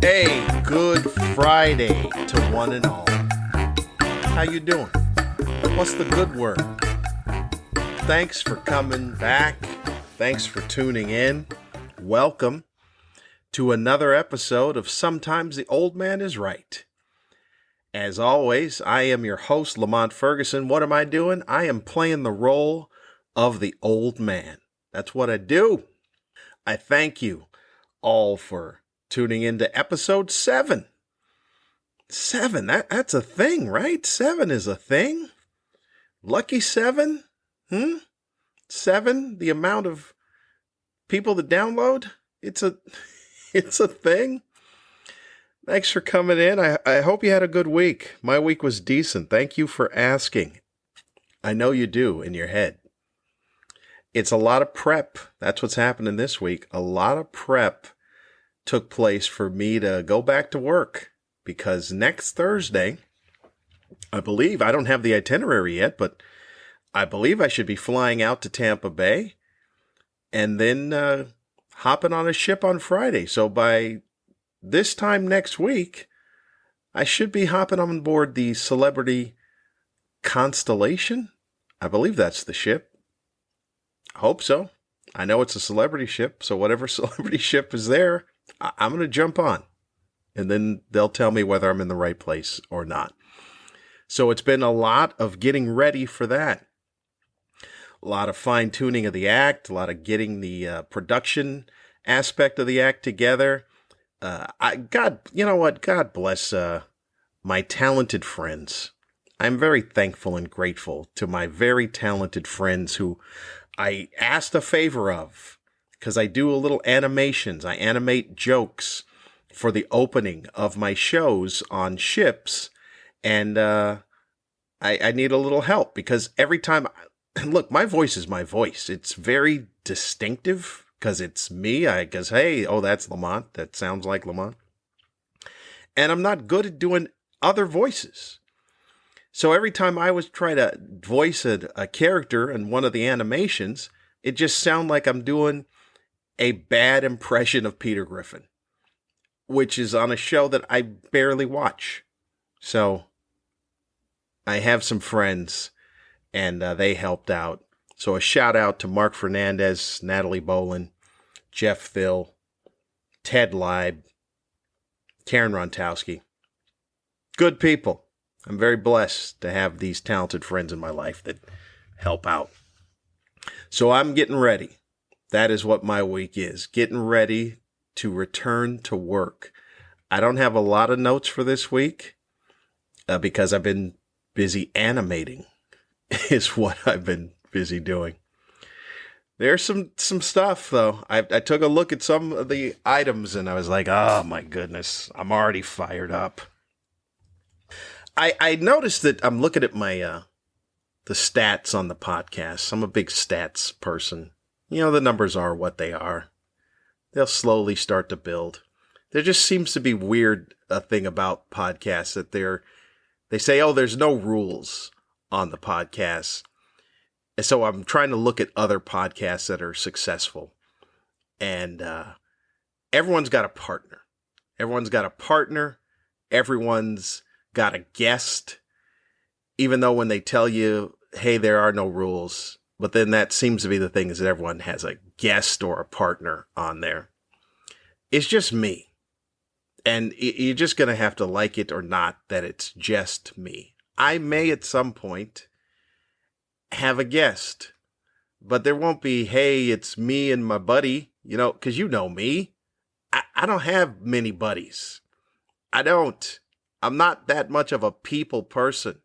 Hey, good Friday to one and all. How you doing? What's the good word? Thanks for coming back. Thanks for tuning in. Welcome to another episode of Sometimes the Old Man is Right. As always, I am your host, Lamont Ferguson. What am I doing? I am playing the role of the old man. That's what I do. I thank you all for tuning into episode 7. 7, that's a thing, right? 7 is a thing. Lucky 7? 7, the amount of people that download? It's a thing. Thanks for coming in. I hope you had a good week. My week was decent. Thank you for asking. I know you do in your head. It's a lot of prep. That's what's happening this week. A lot of prep took place for me to go back to work because next Thursday, I believe, I don't have the itinerary yet, but I believe I should be flying out to Tampa Bay and then hopping on a ship on Friday. So by this time next week, I should be hopping on board the Celebrity Constellation. I believe that's the ship. I hope so. I know it's a celebrity ship, so whatever celebrity ship is there, I'm going to jump on. And then they'll tell me whether I'm in the right place or not. So it's been a lot of getting ready for that. A lot of fine-tuning of the act, a lot of getting the production aspect of the act together. You know what? God bless my talented friends. I'm very thankful and grateful to my very talented friends who I asked a favor of, because I do a little animations. I animate jokes for the opening of my shows on ships, and I need a little help because every time, look, my voice is my voice. It's very distinctive because it's me. I guess, hey, oh, that's Lamont. That sounds like Lamont. And I'm not good at doing other voices. So every time I was trying to voice a character in one of the animations, it just sounded like I'm doing a bad impression of Peter Griffin, which is on a show that I barely watch. So I have some friends, and they helped out. So a shout out to Mark Fernandez, Natalie Bolin, Jeff Thill, Ted Leib, Karen Rontowski. Good people. I'm very blessed to have these talented friends in my life that help out. So I'm getting ready. That is what my week is. Getting ready to return to work. I don't have a lot of notes for this week because I've been busy animating is what I've been busy doing. There's some stuff, though. I took a look at some of the items, and I was like, oh, my goodness. I'm already fired up. I noticed that I'm looking at my the stats on the podcast. I'm a big stats person. You know, the numbers are what they are. They'll slowly start to build. There just seems to be a thing about podcasts that they say, oh, there's no rules on the podcast. And so I'm trying to look at other podcasts that are successful. And everyone's got a partner. Everyone's got a guest, even though when they tell you, hey, there are no rules, but then that seems to be the thing is that everyone has a guest or a partner on there. It's just me. And you're just going to have to like it or not that it's just me. I may at some point have a guest, but there won't be, hey, it's me and my buddy, you know, because you know me. I don't have many buddies. I don't. I'm not that much of a people person.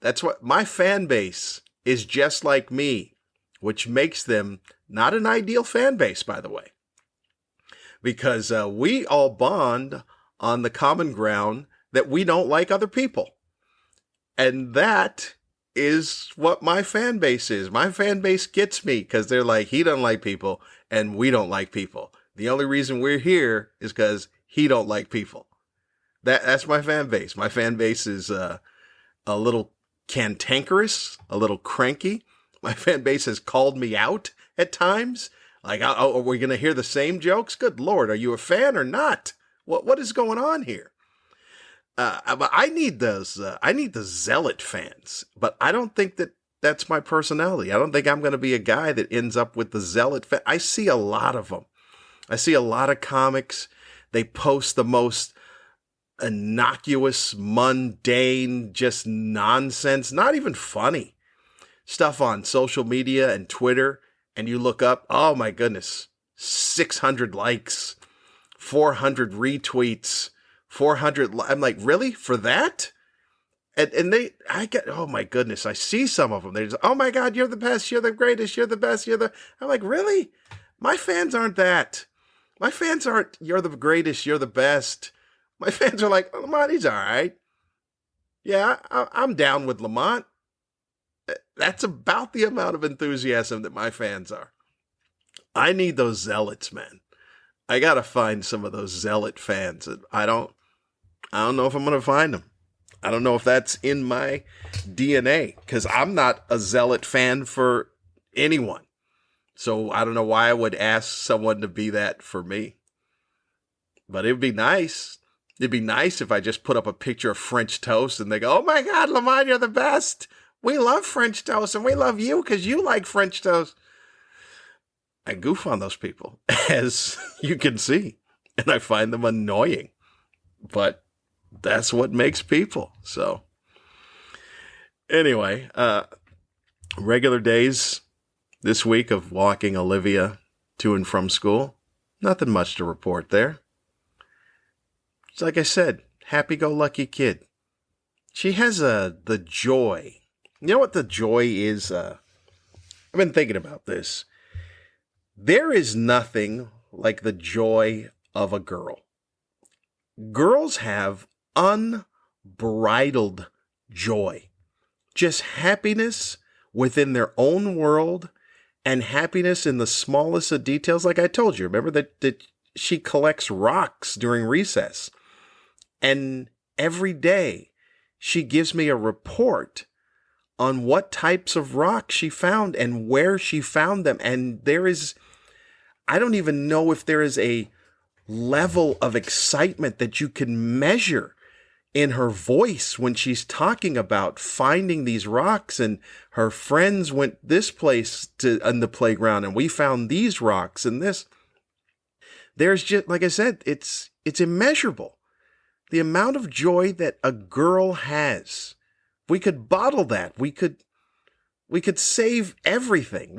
That's what my fan base is, just like me, which makes them not an ideal fan base, by the way, because we all bond on the common ground that we don't like other people. And that is what my fan base is. My fan base gets me because they're like, he doesn't like people and we don't like people. The only reason we're here is because he don't like people. That's my fan base. My fan base is a little cantankerous, a little cranky. My fan base has called me out at times. Like, oh, are we going to hear the same jokes? Good Lord, are you a fan or not? What is going on here? I need those. I need the zealot fans, but I don't think that's my personality. I don't think I'm going to be a guy that ends up with the zealot fan. I see a lot of them. I see a lot of comics. They post the most innocuous, mundane, just nonsense, not even funny stuff on social media and Twitter. And you look up, oh my goodness, 600 likes, 400 retweets, 400. I'm like, really? For that? And oh my goodness, I see some of them. They're just, oh my God, you're the best, you're the greatest, you're the best, I'm like, really? My fans aren't that. My fans aren't, you're the greatest, you're the best. My fans are like, oh, Lamont, he's all right. Yeah, I'm down with Lamont. That's about the amount of enthusiasm that my fans are. I need those zealots, man. I got to find some of those zealot fans. I don't know if I'm going to find them. I don't know if that's in my DNA, because I'm not a zealot fan for anyone. So I don't know why I would ask someone to be that for me. But it'd be nice. It'd be nice if I just put up a picture of French toast and they go, oh my God, Lamont, you're the best. We love French toast and we love you because you like French toast. I goof on those people, as you can see, and I find them annoying. But that's what makes people. So anyway, regular days this week of walking Olivia to and from school. Nothing much to report there. It's like I said, happy-go-lucky kid. She has the joy. You know what the joy is? I've been thinking about this. There is nothing like the joy of a girl. Girls have unbridled joy. Just happiness within their own world and happiness in the smallest of details. Like I told you, remember that she collects rocks during recess. And every day she gives me a report on what types of rocks she found and where she found them. And I don't even know if there is a level of excitement that you can measure in her voice when she's talking about finding these rocks, and her friends went this place on the playground and we found these rocks and this. There's just, like I said, it's immeasurable. The amount of joy that a girl has. We could bottle that. We could save everything.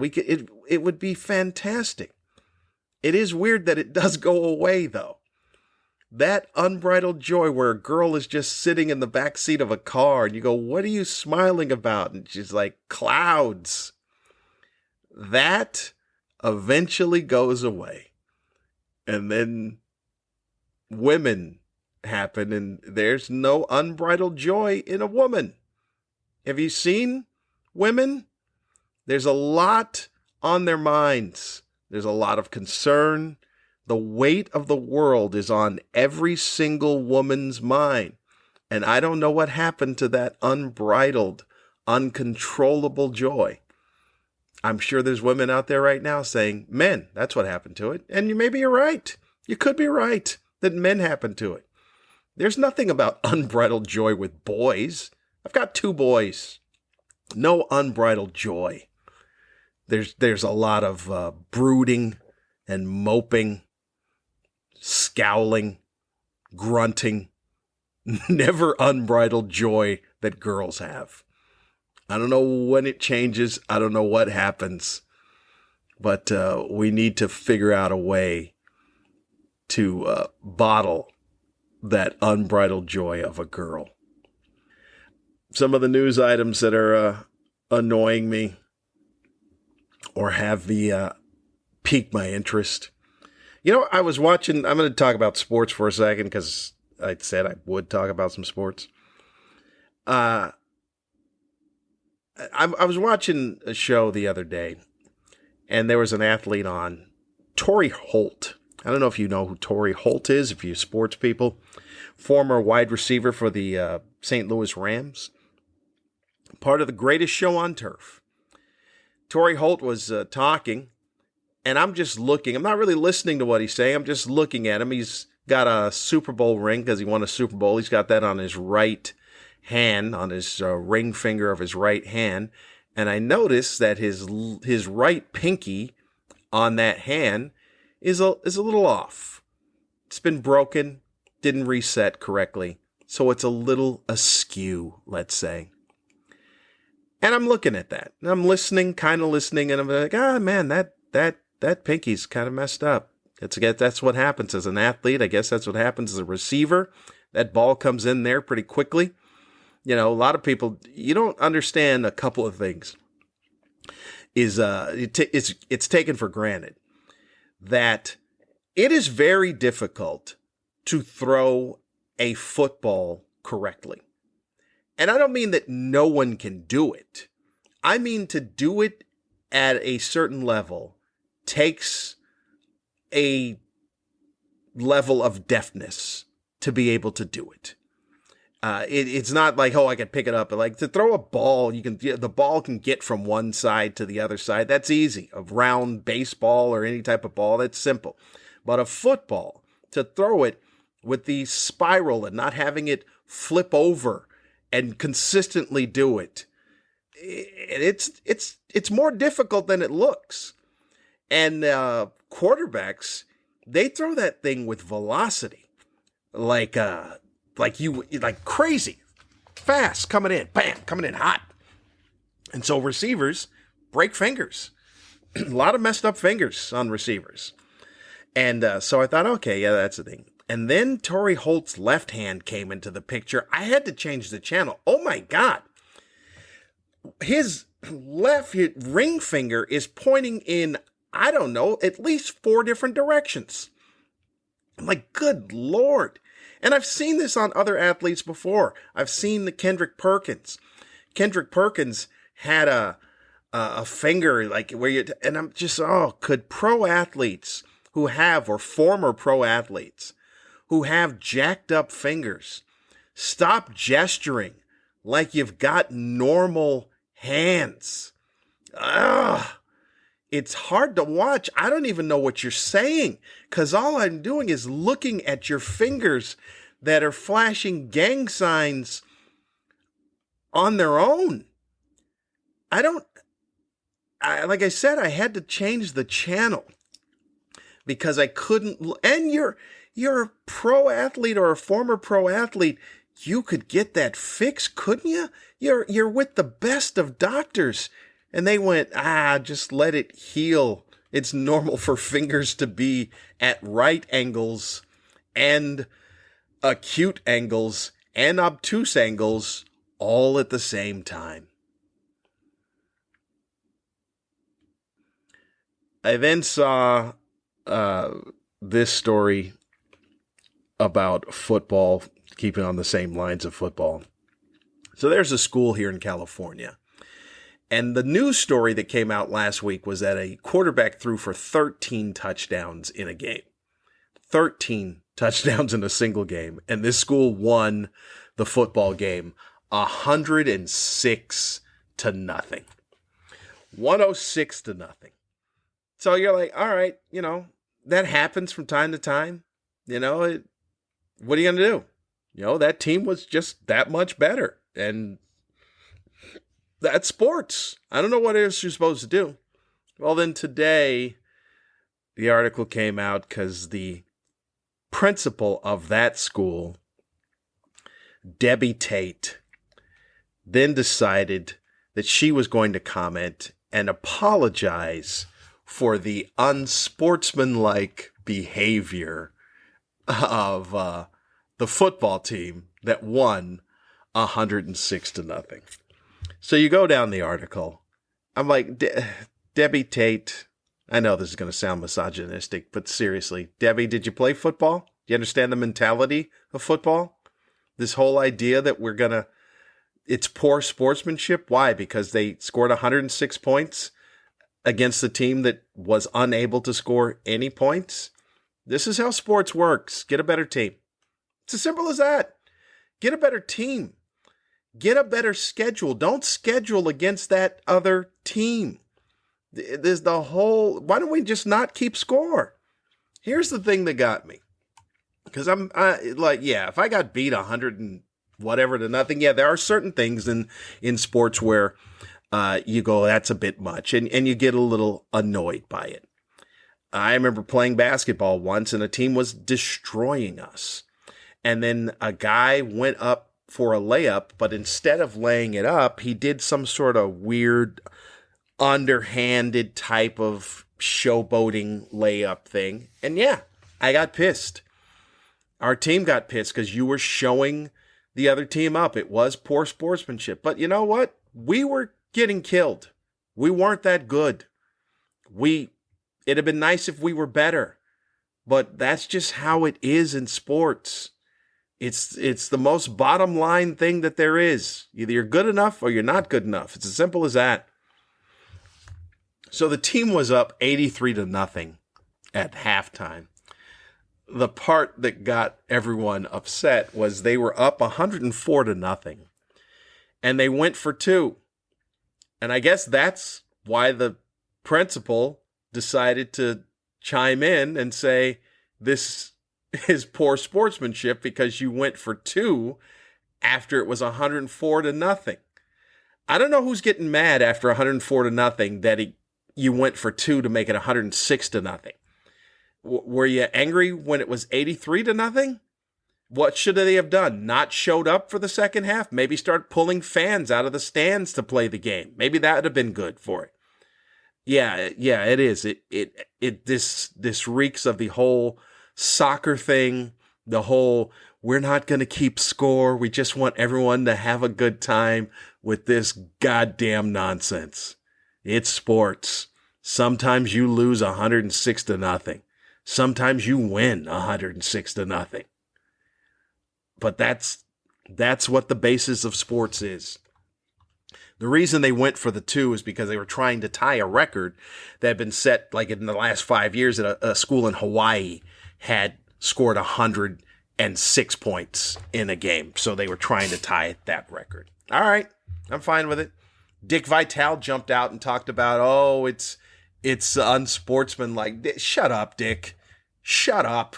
It would be fantastic. It is weird that it does go away though. That unbridled joy where a girl is just sitting in the back seat of a car and you go, what are you smiling about? And she's like, clouds. That eventually goes away. And then women happen and there's no unbridled joy in a woman. Have you seen women? There's a lot on their minds. There's a lot of concern. The weight of the world is on every single woman's mind. And I don't know what happened to that unbridled, uncontrollable joy. I'm sure there's women out there right now saying, men, that's what happened to it. And maybe you're right. You could be right that men happened to it. There's nothing about unbridled joy with boys. I've got 2 boys. No unbridled joy. There's a lot of brooding and moping, scowling, grunting, never unbridled joy that girls have. I don't know when it changes. I don't know what happens, but we need to figure out a way to bottle that unbridled joy of a girl. Some of the news items that are annoying me or have piqued my interest. You know, I was watching, I'm going to talk about sports for a second because I said I would talk about some sports. I was watching a show the other day and there was an athlete on, Torrey Holt. I don't know if you know who Torrey Holt is, if you sports people. Former wide receiver for the St. Louis Rams. Part of the greatest show on turf. Torrey Holt was talking, and I'm just looking. I'm not really listening to what he's saying. I'm just looking at him. He's got a Super Bowl ring because he won a Super Bowl. He's got that on his right hand, on his ring finger of his right hand. And I noticed that his right pinky on that hand is a little off. It's been broken, didn't reset correctly, so it's a little askew, let's say. And I'm looking at that, and I'm listening, kind of listening, and I'm like, man, that pinky's kind of messed up. That's what happens as an athlete. I guess that's what happens as a receiver. That ball comes in there pretty quickly. A lot of people, you don't understand a couple of things. It's taken for granted that it is very difficult to throw a football correctly. And I don't mean that no one can do it. I mean to do it at a certain level takes a level of deftness to be able to do it. It's not like, I can pick it up. But like to throw a ball, the ball can get from one side to the other side. That's easy. A round baseball or any type of ball, that's simple. But a football, to throw it with the spiral and not having it flip over and consistently do it, it's more difficult than it looks. And quarterbacks, they throw that thing with velocity, like crazy, fast, coming in, bam, coming in hot. And so receivers break fingers, a lot of messed up fingers on receivers. And so I thought, okay, yeah, that's the thing. And then Torrey Holt's left hand came into the picture. I had to change the channel. Oh my God. His left ring finger is pointing in, I don't know, at least 4 different directions. I'm like, good Lord. And I've seen this on other athletes before. I've seen the Kendrick Perkins. Kendrick Perkins had a finger like where and I'm just, could pro athletes who have, or former pro athletes who have jacked up fingers, stop gesturing like you've got normal hands. It's hard to watch. I don't even know what you're saying because all I'm doing is looking at your fingers that are flashing gang signs on their own. Like I said, I had to change the channel because I couldn't. And you're a pro athlete or a former pro athlete. You could get that fixed, couldn't you? You're with the best of doctors. And they went, just let it heal. It's normal for fingers to be at right angles and acute angles and obtuse angles all at the same time. I then saw this story about football, keeping on the same lines of football. So there's a school here in California. And the news story that came out last week was that a quarterback threw for 13 touchdowns in a game. 13 touchdowns in a single game. And this school won the football game 106-0. 106-0. So you're like, all right, that happens from time to time. What are you going to do? That team was just that much better. And that's sports. I don't know what else you're supposed to do. Well, then today, the article came out because the principal of that school, Debbie Tate, then decided that she was going to comment and apologize for the unsportsmanlike behavior of the football team that won 106-0. So you go down the article. I'm like, Debbie Tate, I know this is going to sound misogynistic, but seriously, Debbie, did you play football? Do you understand the mentality of football? This whole idea that it's poor sportsmanship. Why? Because they scored 106 points against the team that was unable to score any points. This is how sports works. Get a better team. It's as simple as that. Get a better team. Get a better schedule. Don't schedule against that other team. Why don't we just not keep score? Here's the thing that got me. Because if I got beat 100 and whatever to nothing, yeah, there are certain things in sports where you go, that's a bit much, and you get a little annoyed by it. I remember playing basketball once, and a team was destroying us. And then a guy went up for a layup, but instead of laying it up, he did some sort of weird, underhanded type of showboating layup thing. And yeah, I got pissed. Our team got pissed because you were showing the other team up. It was poor sportsmanship. But you know what? We were getting killed. We weren't that good. It'd have been nice if we were better. But that's just how it is in sports. It's the most bottom line thing that there is. Either you're good enough or you're not good enough. It's as simple as that. So the team was up 83-0 at halftime. The part that got everyone upset was they were up 104-0. And they went for two. And I guess that's why the principal decided to chime in and say, this is poor sportsmanship because you went for two after it was 104-0. I don't know who's getting mad after 104-0 that you went for two to make it 106-0. Were you angry when it was 83-0? What should they have done? Not showed up for the second half? Maybe start pulling fans out of the stands to play the game. Maybe that would have been good for it. Yeah, it is. This reeks of the whole soccer thing, the whole we're not going to keep score. We just want everyone to have a good time with this goddamn nonsense. It's sports. Sometimes you lose 106-0. Sometimes you win 106-0. But that's what the basis of sports is. The reason they went for the two is because they were trying to tie a record that had been set like in the last 5 years at a school in Hawaii had scored 106 points in a game. So they were trying to tie that record. All right, I'm fine with it. Dick Vitale jumped out and talked about, it's unsportsmanlike. Shut up, Dick. Shut up.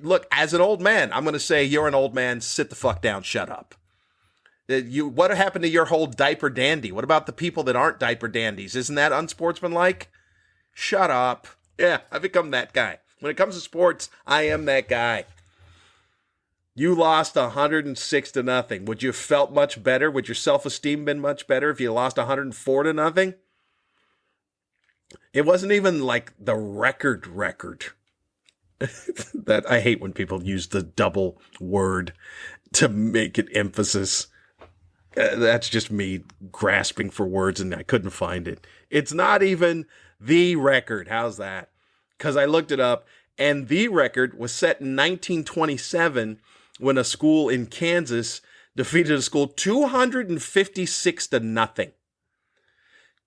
Look, as an old man, I'm going to say you're an old man. Sit the fuck down. Shut up. What happened to your whole diaper dandy? What about the people that aren't diaper dandies? Isn't that unsportsmanlike? Shut up. Yeah, I've become that guy. When it comes to sports, I am that guy. You lost 106-0. Would you have felt much better? Would your self-esteem been much better if you lost 104-0? It wasn't even like the record. That I hate when people use the double word to make it emphasis. That's just me grasping for words and I couldn't find it. It's not even the record. How's that? Because I looked it up and the record was set in 1927 when a school in Kansas defeated a school 256-0.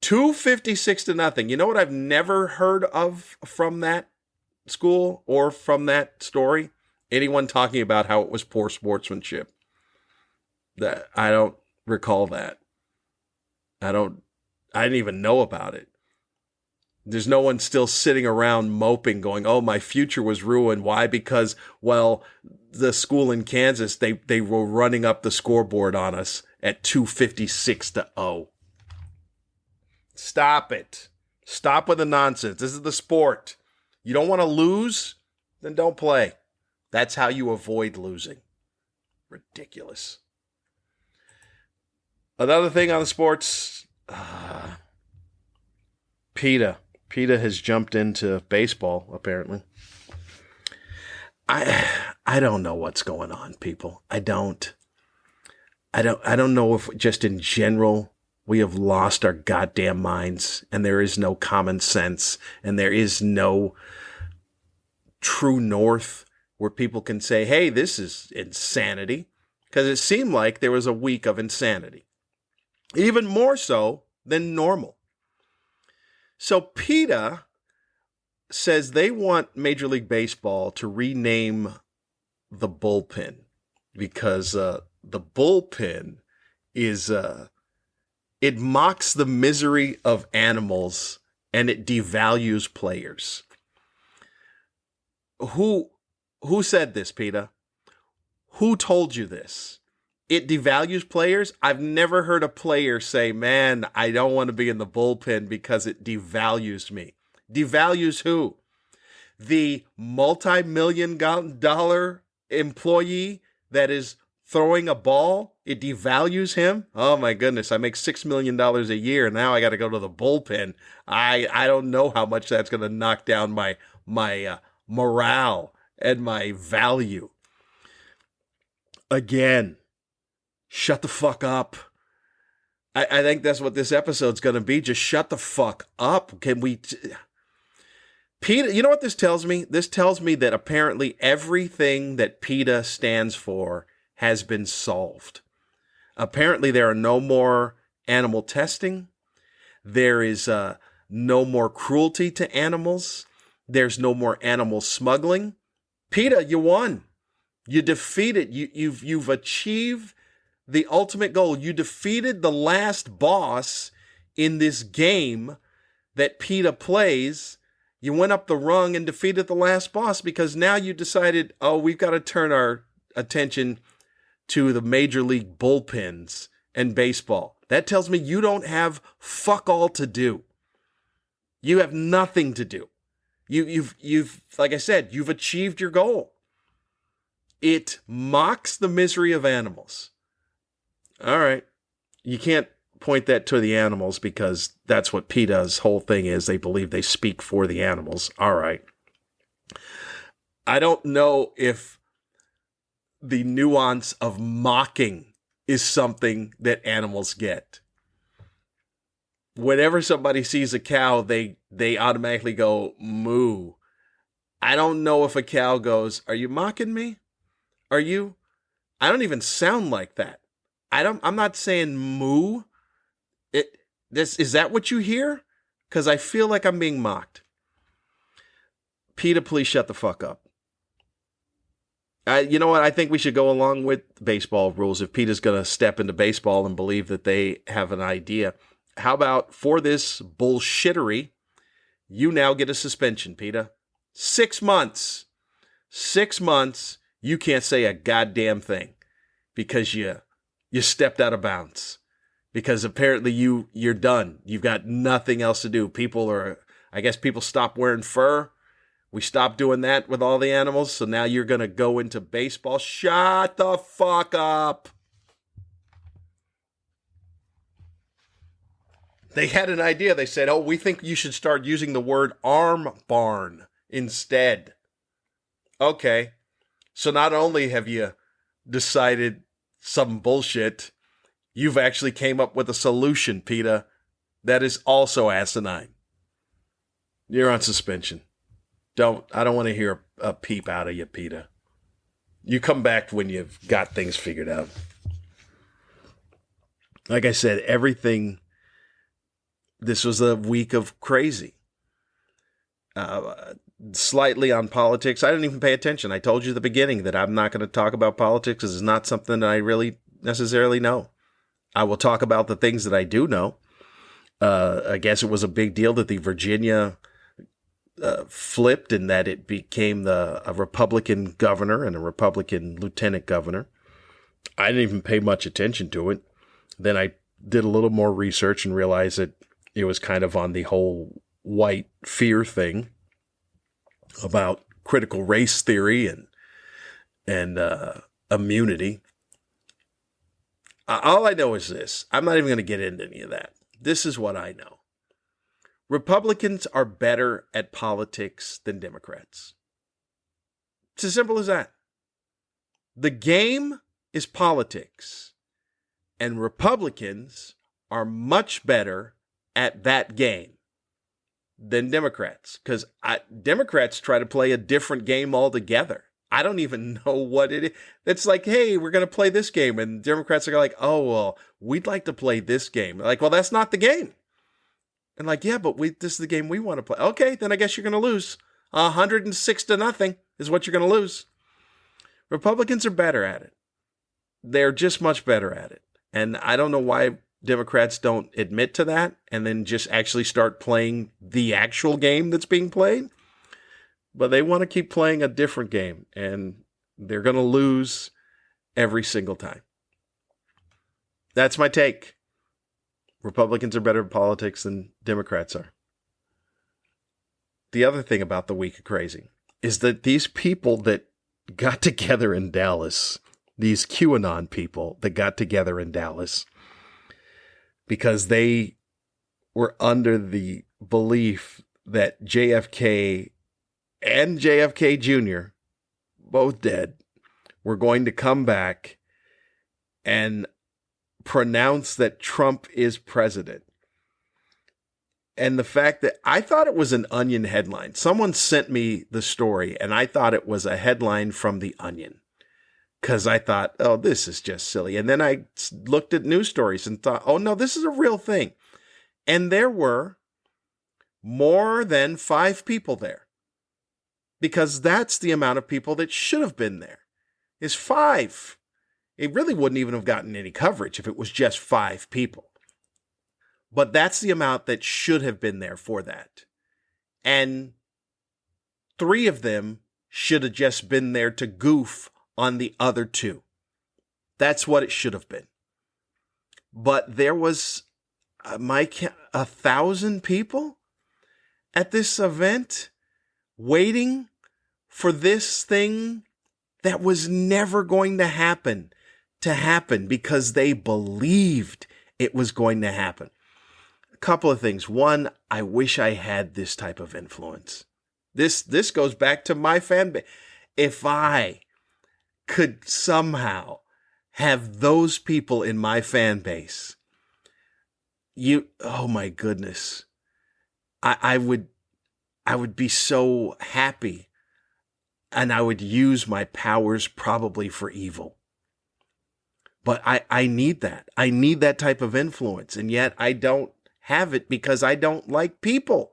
256-0. You know what I've never heard of from that school or from that story? Anyone talking about how it was poor sportsmanship. That I don't recall that. I didn't even know about it. There's no one still sitting around moping going, oh, my future was ruined. Why? Because, well, the school in Kansas, they were running up the scoreboard on us at 256-0. Stop it. Stop with the nonsense. This is the sport. You don't want to lose? Then don't play. That's how you avoid losing. Ridiculous. Another thing on the sports, PETA. PETA has jumped into baseball, apparently. I don't know what's going on, people. I don't know if just in general we have lost our goddamn minds and there is no common sense and there is no true north where people can say, hey, this is insanity. Because it seemed like there was a week of insanity. Even more so than normal. So PETA says they want Major League Baseball to rename the bullpen because the bullpen is it mocks the misery of animals and it devalues players. Who Who said this, Peter? Who told you this? It devalues players. I've never heard a player say, man, I don't want to be in the bullpen because it devalues me. Devalues who? The multi-million-dollar employee that is throwing a ball? It devalues him? Oh my goodness, I make $6 million a year. Now I got to go to the bullpen. I don't know how much that's going to knock down my morale and my value. Again, shut the fuck up. I think that's what this episode's going to be. Just shut the fuck up. Can we... PETA, you know what this tells me? This tells me that apparently everything that PETA stands for has been solved. Apparently there are no more animal testing. There is no more cruelty to animals. There's no more animal smuggling. PETA, you won. You defeated. You've achieved the ultimate goal. You defeated the last boss in this game that PETA plays. You went up the rung and defeated the last boss because now you decided, oh, we've got to turn our attention to the major league bullpens and baseball. That tells me you don't have fuck all to do. You have nothing to do. You've like I said, you've achieved your goal. It mocks the misery of animals. All right. You can't point that to the animals because that's what PETA's whole thing is. They believe they speak for the animals. All right. I don't know if the nuance of mocking is something that animals get. Whenever somebody sees a cow, they automatically go, moo. I don't know if a cow goes, are you mocking me? Are you? I don't even sound like that. I'm not saying moo. Is that what you hear? Because I feel like I'm being mocked. PETA, please shut the fuck up. You know what? I think we should go along with baseball rules. If PETA's going to step into baseball and believe that they have an idea, how about for this bullshittery, you now get a suspension, PETA. 6 months. 6 months. You can't say a goddamn thing because you stepped out of bounds. Because apparently you're done. You've got nothing else to do. I guess people stop wearing fur. We stopped doing that with all the animals. So now you're going to go into baseball. Shut the fuck up. They had an idea. They said, oh, we think you should start using the word arm barn instead. Okay. So not only have you decided some bullshit, you've actually came up with a solution, PETA, that is also asinine. You're on suspension. I don't want to hear a peep out of you, PETA. You come back when you've got things figured out. Like I said, this was a week of crazy. Slightly on politics. I didn't even pay attention. I told you at the beginning that I'm not going to talk about politics because it's not something that I really necessarily know. I will talk about the things that I do know. I guess it was a big deal that the Virginia flipped and that it became a Republican governor and a Republican lieutenant governor. I didn't even pay much attention to it. Then I did a little more research and realized that it was kind of on the whole white fear thing about critical race theory and immunity. All I know is this. I'm not even going to get into any of that. This is what I know. Republicans are better at politics than Democrats. It's as simple as that. The game is politics, and Republicans are much better at that game than Democrats, because Democrats try to play a different game altogether. I don't even know what it is. It's like, hey, we're going to play this game. And Democrats are like, oh, well, we'd like to play this game. Like, well, that's not the game. And like, yeah, but this is the game we want to play. Okay, then I guess you're going to lose. 106-0 is what you're going to lose. Republicans are better at it. They're just much better at it. And I don't know why Democrats don't admit to that and then just actually start playing the actual game that's being played. But they want to keep playing a different game, and they're going to lose every single time. That's my take. Republicans are better at politics than Democrats are. The other thing about the week of crazy is that these people that got together in Dallas, these QAnon people that got together in Dallas, because they were under the belief that JFK and JFK Jr., both dead, were going to come back and pronounce that Trump is president. And the fact that I thought it was an Onion headline. Someone sent me the story, and I thought it was a headline from the Onion. Because I thought, oh, this is just silly. And then I looked at news stories and thought, oh, no, this is a real thing. And there were more than 5 people there. Because that's the amount of people that should have been there, is 5. It really wouldn't even have gotten any coverage if it was just 5 people. But that's the amount that should have been there for that. And 3 of them should have just been there to goof on the other 2. That's what it should have been. But there was, 1,000 people at this event waiting for this thing that was never going to happen because they believed it was going to happen. A couple of things. One, I wish I had this type of influence. This goes back to my fan base. If I could somehow have those people in my fan base, oh my goodness, I would be so happy, and I would use my powers probably for evil. But I need that. I need that type of influence, and yet I don't have it because I don't like people.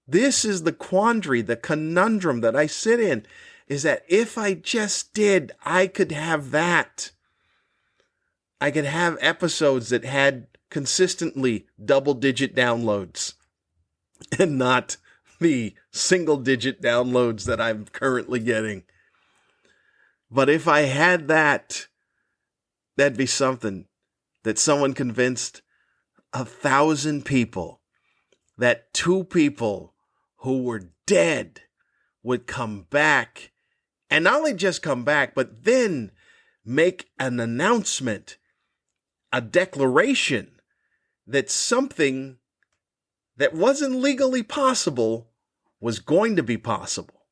This is the quandary, the conundrum that I sit in, is that if I just did, I could have that. I could have episodes that had consistently double-digit downloads and not the single-digit downloads that I'm currently getting. But if I had that, that'd be something that someone convinced 1,000 people that 2 people who were dead would come back, and not only just come back, but then make an announcement, a declaration that something that wasn't legally possible was going to be possible.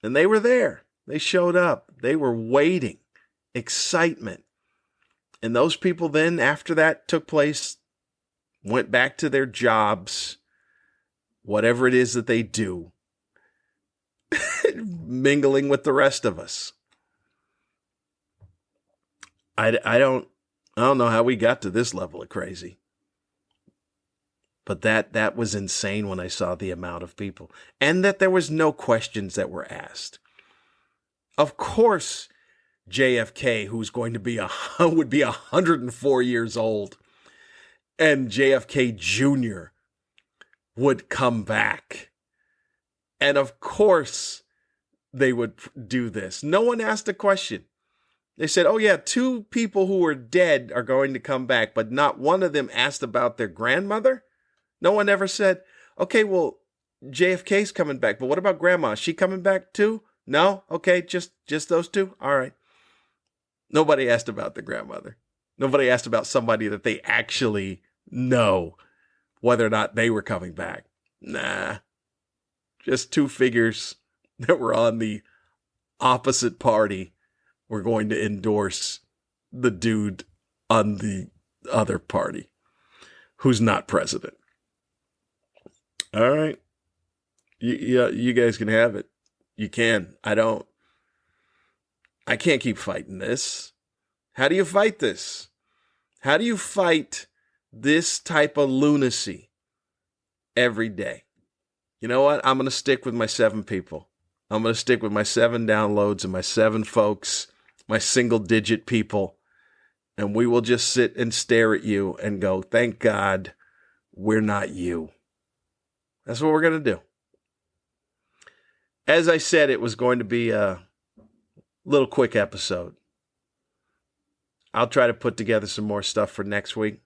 And they were there. They showed up. They were waiting. Excitement. And those people then, after that took place, went back to their jobs, whatever it is that they do, mingling with the rest of us. I don't know how we got to this level of crazy. But that was insane when I saw the amount of people. And that there was no questions that were asked. Of course, JFK, who's going to be would be 104 years old, and JFK Jr. would come back. And of course, they would do this. No one asked a question. They said, oh yeah, 2 people who were dead are going to come back, but not one of them asked about their grandmother. No one ever said, okay, well, JFK's coming back, but what about grandma? Is she coming back too? No? Okay, just those 2? All right. Nobody asked about the grandmother. Nobody asked about somebody that they actually know whether or not they were coming back. Nah. Just 2 figures that were on the opposite party were going to endorse the dude on the other party who's not president. All right. You guys can have it. You can. I don't. I can't keep fighting this. How do you fight this? How do you fight this type of lunacy every day? You know what? I'm going to stick with my 7 people. I'm going to stick with my 7 downloads and my 7 folks, my single-digit people, and we will just sit and stare at you and go, thank God we're not you. That's what we're going to do. As I said, it was going to be a little quick episode. I'll try to put together some more stuff for next week.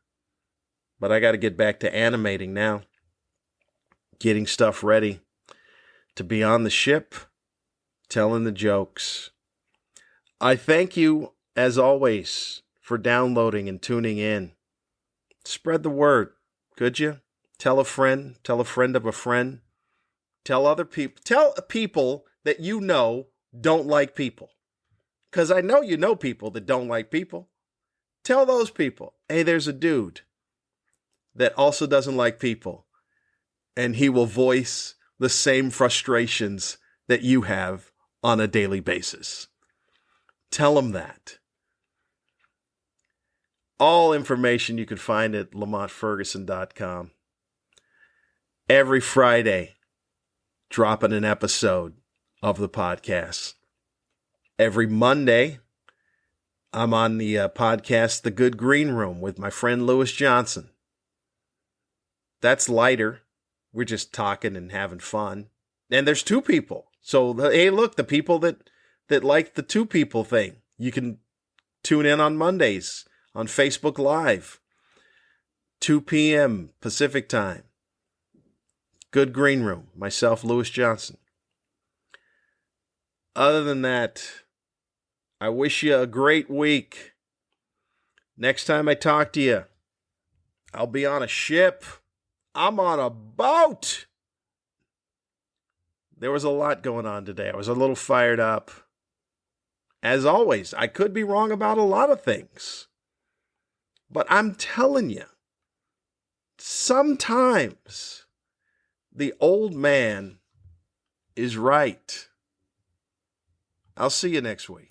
But I got to get back to animating now. Getting stuff ready to be on the ship, telling the jokes. I thank you, as always, for downloading and tuning in. Spread the word, could you? Tell a friend of a friend. Tell other people. Tell people that you know don't like people. Because I know you know people that don't like people. Tell those people, hey, there's a dude that also doesn't like people. And he will voice the same frustrations that you have on a daily basis. Tell him that. All information you can find at lamontferguson.com. Every Friday, dropping an episode of the podcast. Every Monday, I'm on the podcast, The Good Green Room, with my friend Lewis Johnson. That's lighter. We're just talking and having fun. And there's two people. So, hey, look, the people that like the two people thing, you can tune in on Mondays on Facebook Live, 2 p.m. Pacific Time. Good Green Room, myself, Lewis Johnson. Other than that, I wish you a great week. Next time I talk to you, I'll be on a ship. I'm on a boat. There was a lot going on today. I was a little fired up. As always, I could be wrong about a lot of things. But I'm telling you, sometimes the old man is right. I'll see you next week.